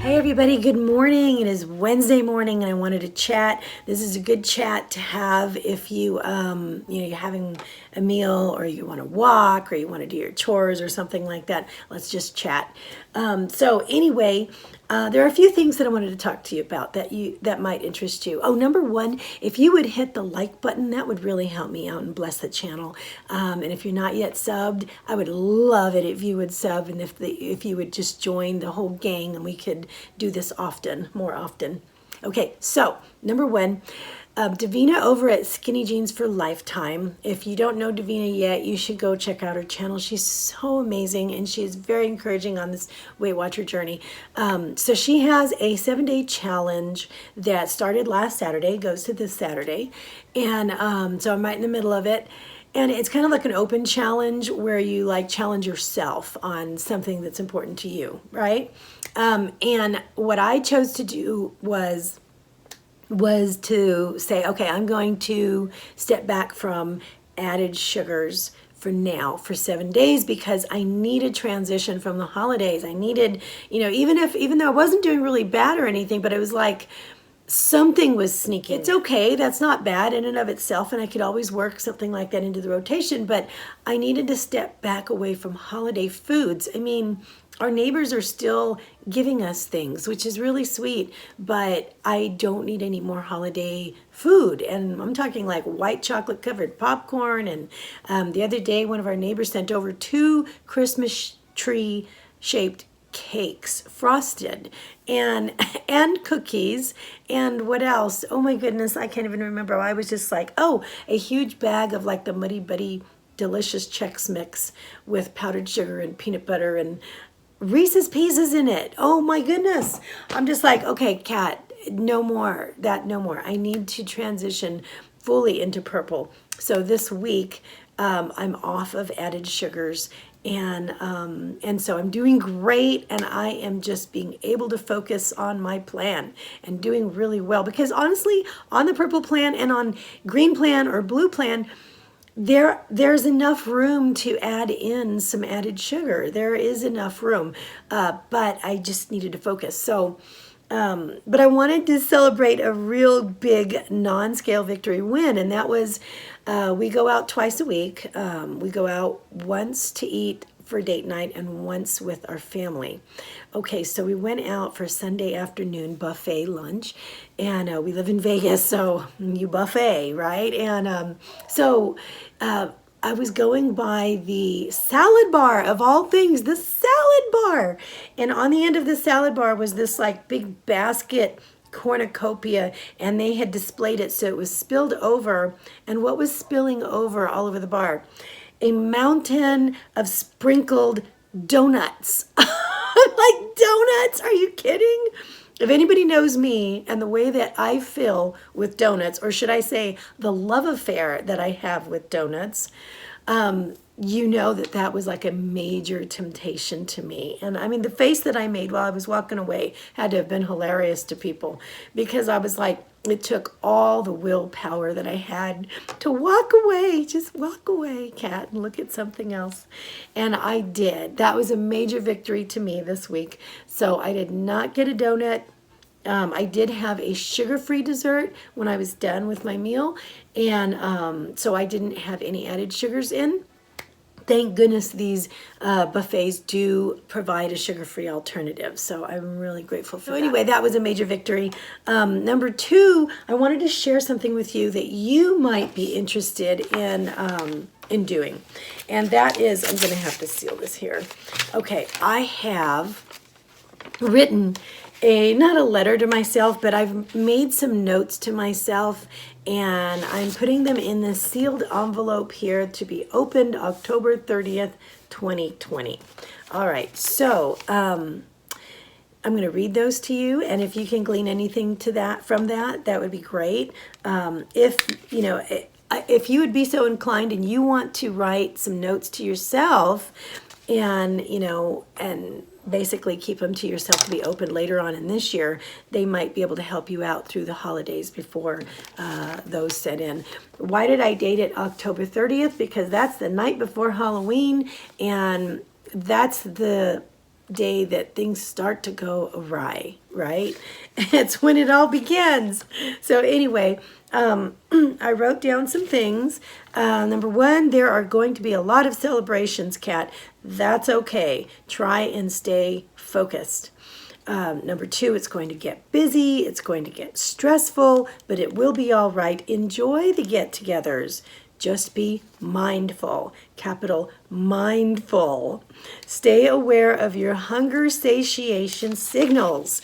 Hey everybody, good morning. It is Wednesday morning and I wanted to chat. This is a good chat to have if you're having a meal or you want to walk or you want to do your chores or something like that. Let's just chat. So anyway, there are a few things that I wanted to talk to you about that might interest you. Oh, number one, if you would hit the like button, that would really help me out and bless the channel. And if you're not yet subbed, I would love it if you would sub and if you would just join the whole gang and we could do this more often. Okay, so number one, Davina over at Skinny Jeans for Lifetime. If you don't know Davina yet, you should go check out her channel. She's so amazing and she is very encouraging on this Weight Watcher journey. So she has a 7-day challenge that started last Saturday, goes to this Saturday. And so I'm right in the middle of it. And it's kind of like an open challenge where you like challenge yourself on something that's important to you, right? And what I chose to do was to say, okay, I'm going to step back from added sugars for now for 7 days because I needed transition from the holidays. I needed, even though I wasn't doing really bad or anything, but it was like something was sneaking. It's okay. That's not bad in and of itself. And I could always work something like that into the rotation, but I needed to step back away from holiday foods. I mean, our neighbors are still giving us things, which is really sweet, but I don't need any more holiday food. And I'm talking like white chocolate covered popcorn. And the other day, one of our neighbors sent over 2 Christmas tree shaped cakes, frosted, and cookies, and what else? Oh my goodness, I can't even remember. I was just like, oh, a huge bag of like the Muddy Buddy delicious Chex Mix with powdered sugar and peanut butter and Reese's Pieces in it. Oh my goodness. I'm just like, okay, Kat, no more. I need to transition fully into purple. So this week, I'm off of added sugars and so I'm doing great and I am just being able to focus on my plan and doing really well because honestly, on the purple plan and on green plan or blue plan, there's enough room to add in some added sugar. There is enough room, but I just needed to focus. So, but I wanted to celebrate a real big non-scale victory win, and that was we go out twice a week. We go out once to eat for date night and once with our family. Okay, so we went out for Sunday afternoon buffet lunch, and we live in Vegas, so you buffet, right? And so I was going by the salad bar of all things, the salad bar. And on the end of the salad bar was this like big basket cornucopia, and they had displayed it so it was spilled over. And what was spilling over all over the bar? A mountain of sprinkled donuts. Like donuts? Are you kidding? If anybody knows me and the way that I feel with donuts, or should I say the love affair that I have with donuts, you know that was like a major temptation to me. And I mean, the face that I made while I was walking away had to have been hilarious to people because I was like, it took all the willpower that I had to walk away. Just walk away, Kat, and look at something else. And I did. That was a major victory to me this week. So I did not get a donut. I did have a sugar-free dessert when I was done with my meal. And so I didn't have any added sugars in. Thank goodness these buffets do provide a sugar-free alternative. So I'm really grateful for that. So anyway, that was a major victory. Number 2, I wanted to share something with you that you might be interested in doing. And that is, I'm going to have to seal this here. Okay, I have written not a letter to myself, but I've made some notes to myself and I'm putting them in this sealed envelope here to be opened October 30th, 2020. All right, so I'm going to read those to you, and if you can glean anything from that would be great. If you would be so inclined and you want to write some notes to yourself and basically keep them to yourself to be opened later on in this year, they might be able to help you out through the holidays before those set in. Why did I date it October 30th? Because that's the night before Halloween, and that's the day that things start to go awry, right? It's when it all begins. So anyway, I wrote down some things. Number one, there are going to be a lot of celebrations, Kat. That's okay. Try and stay focused. Number two, it's going to get busy. It's going to get stressful, but it will be all right. Enjoy the get-togethers. Just be mindful, capital mindful. Stay aware of your hunger satiation signals.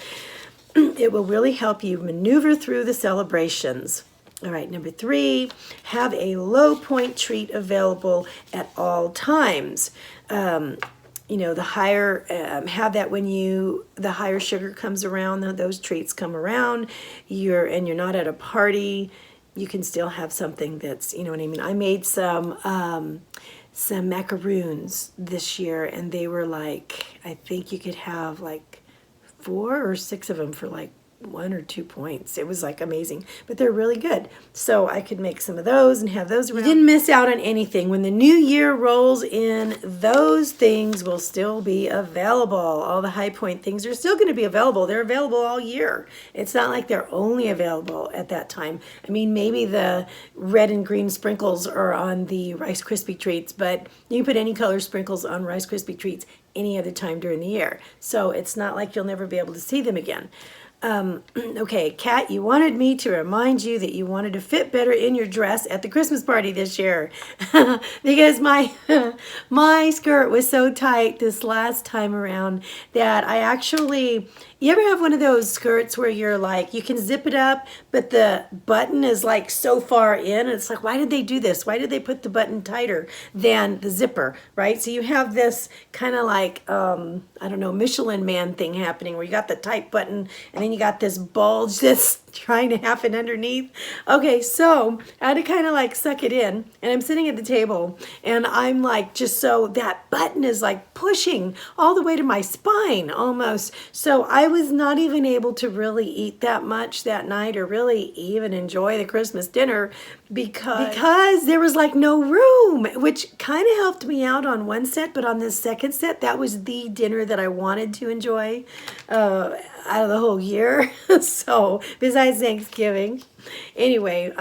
It will really help you maneuver through the celebrations. All right, number three, have a low point treat available at all times. The higher, have that when the higher sugar comes around, those treats come around, you're not at a party, you can still have something that's, you know what I mean? I made some macaroons this year, and they were like, I think you could have like 4 or 6 of them for like 1 or 2 points. It was like amazing, but they're really good. So I could make some of those and have those around. You didn't miss out on anything. When the new year rolls in, those things will still be available. All the high point things are still going to be available. They're available all year. It's not like they're only available at that time. I mean, maybe the red and green sprinkles are on the Rice Krispie treats, but you can put any color sprinkles on Rice Krispie treats any other time during the year. So it's not like you'll never be able to see them again. Okay, Kat, you wanted me to remind you that you wanted to fit better in your dress at the Christmas party this year because my my skirt was so tight this last time around that I actually, you ever have one of those skirts where you're like, you can zip it up, but the button is like so far in, and it's like, why did they do this? Why did they put the button tighter than the zipper, right? So you have this kind of like, I don't know, Michelin Man thing happening where you got the tight button and then you got this bulge that's trying to happen underneath. Okay, so I had to kind of like suck it in, and I'm sitting at the table and I'm like, just so that button is like pushing all the way to my spine almost. So I was not even able to really eat that much that night or really even enjoy the Christmas dinner because there was like no room, which kind of helped me out on one set, but on this second set, that was the dinner that I wanted to enjoy out of the whole year. So besides Thanksgiving. Anyway,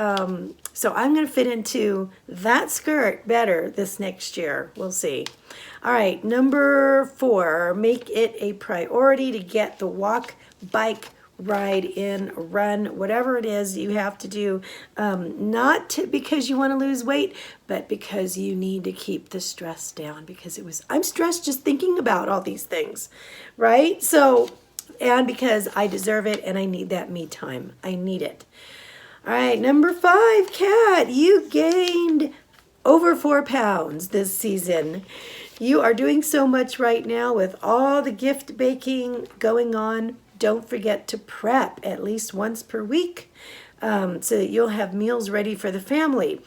so I'm going to fit into that skirt better this next year. We'll see. All right, number 4, make it a priority to get the walk, bike, ride in, run, whatever it is you have to do, not because you want to lose weight, but because you need to keep the stress down, because I'm stressed just thinking about all these things, right? So, and because I deserve it and I need that me time. I need it. All right, number 5, Kat, you gained over 4 pounds this season. You are doing so much right now with all the gift baking going on. Don't forget to prep at least once per week so that you'll have meals ready for the family.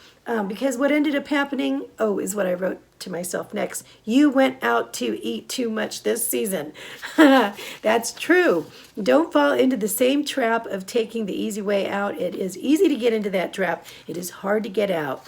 Because what ended up happening, is what I wrote to myself next. You went out to eat too much this season. That's true. Don't fall into the same trap of taking the easy way out. It is easy to get into that trap. It is hard to get out.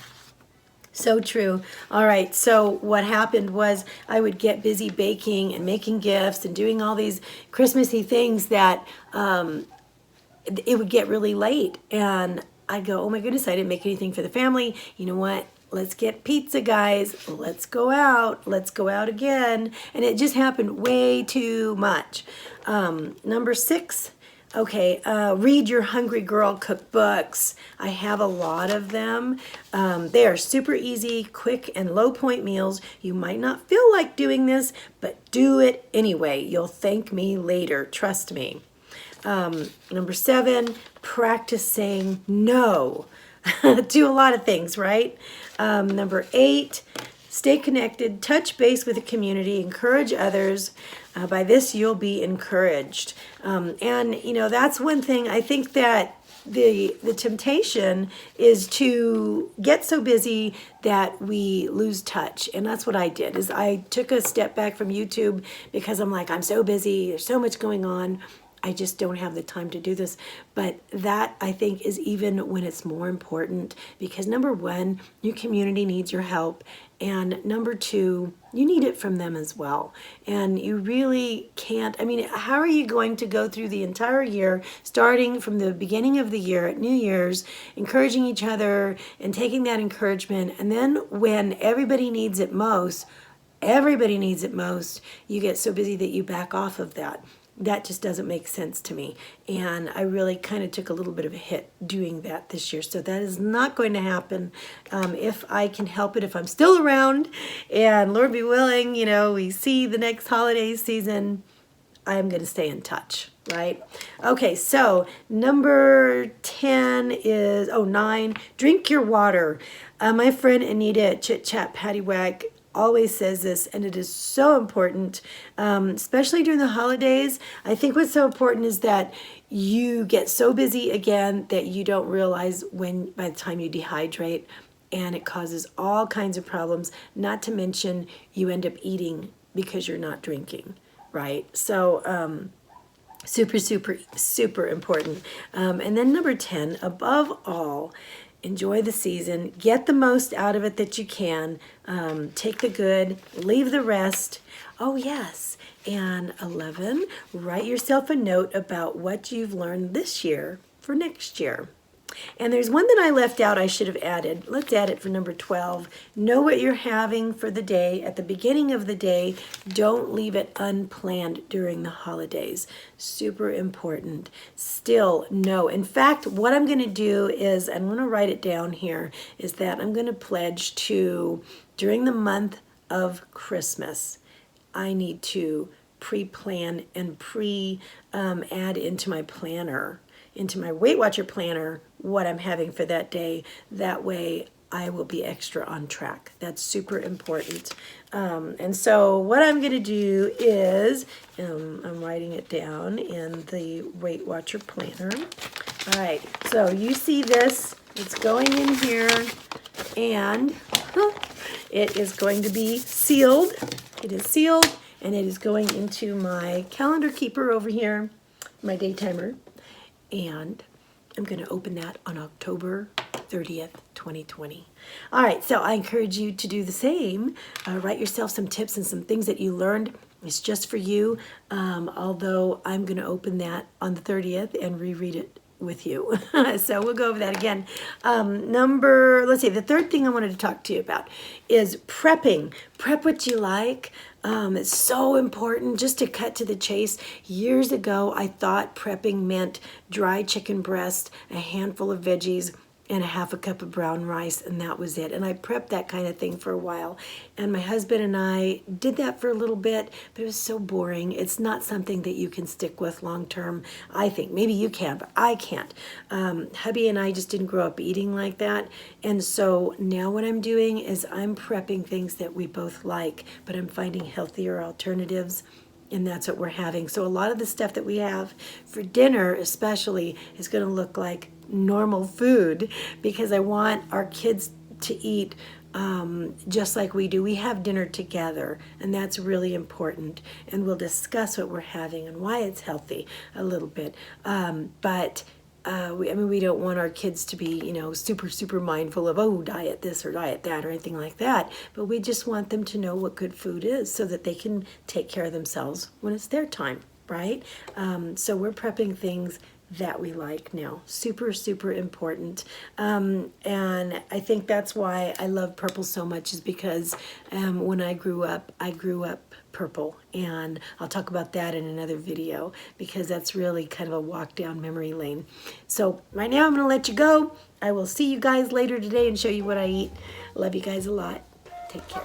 So true. All right, so what happened was I would get busy baking and making gifts and doing all these Christmassy things that it would get really late. And I'd go, oh my goodness, I didn't make anything for the family. You know what? Let's get pizza, guys. Let's go out. Let's go out again. And it just happened way too much. Number 6. Okay, read your Hungry Girl cookbooks. I have a lot of them. They are super easy, quick, and low point meals. You might not feel like doing this, but do it anyway. You'll thank me later. Trust me. Number 7, practice saying no to a lot of things, right? Number 8, stay connected, touch base with the community, encourage others. By this, you'll be encouraged. And, that's one thing. I think that the temptation is to get so busy that we lose touch. And that's what I did, is I took a step back from YouTube because I'm like, I'm so busy. There's so much going on. I just don't have the time to do this. But that, I think, is even when it's more important, because number one, your community needs your help. And number two, you need it from them as well. And you really can't, I mean, how are you going to go through the entire year, starting from the beginning of the year at New Year's, encouraging each other and taking that encouragement, and then when everybody needs it most, you get so busy that you back off of that. That just doesn't make sense to me. And I really kind of took a little bit of a hit doing that this year. So that is not going to happen. If I can help it, if I'm still around, and Lord be willing, you know, we see the next holiday season, I'm going to stay in touch, right? Okay, so number 10 is, 9, drink your water. My friend Anita at Chit Chat Paddiwack always says this, and it is so important, especially during the holidays. I think what's so important is that you get so busy again that you don't realize when, by the time you dehydrate, and it causes all kinds of problems, not to mention you end up eating because you're not drinking, right? So super, super, super important. And then number 10, above all, enjoy the season. Get the most out of it that you can. Take the good, leave the rest. Oh, yes. And 11, write yourself a note about what you've learned this year for next year. And there's one that I left out I should have added. Let's add it for number 12. Know what you're having for the day at the beginning of the day. Don't leave it unplanned during the holidays. Super important. Still, no. In fact, what I'm going to do is, I'm going to write it down here, is that I'm going to pledge to, during the month of Christmas, I need to pre-plan and add into my planner, into my Weight Watcher planner, what I'm having for that day. That way I will be extra on track. That's super important. And so what I'm going to do is, I'm writing it down in the Weight Watcher planner. All right, so you see this, it's going in here, and it is going to be sealed. It is sealed, and it is going into my calendar keeper over here, my day timer. And I'm going to open that on October 30th, 2020. All right, so I encourage you to do the same. Write yourself some tips and some things that you learned. It's just for you, although I'm going to open that on the 30th and reread it with you. So we'll go over that again. Let's see, the third thing I wanted to talk to you about is prepping. Prep what you like. It's so important. Just to cut to the chase, years ago I thought prepping meant dry chicken breast, a handful of veggies, and a half a cup of brown rice, and that was it. And I prepped that kind of thing for a while. And my husband and I did that for a little bit, but it was so boring. It's not something that you can stick with long term, I think. Maybe you can, but I can't. Hubby and I just didn't grow up eating like that. And so now what I'm doing is I'm prepping things that we both like, but I'm finding healthier alternatives. And that's what we're having. So a lot of the stuff that we have for dinner especially is going to look like normal food, because I want our kids to eat just like we do. We have dinner together, and that's really important. And we'll discuss what we're having and why it's healthy a little bit. We don't want our kids to be, super mindful of, diet this or diet that or anything like that. But we just want them to know what good food is so that they can take care of themselves when it's their time, right? So we're prepping things that we like now. Super, super important. And I think that's why I love purple so much, is because when I grew up purple. And I'll talk about that in another video, because that's really kind of a walk down memory lane. So right now I'm going to let you go. I will see you guys later today and show you what I eat. Love you guys a lot. Take care.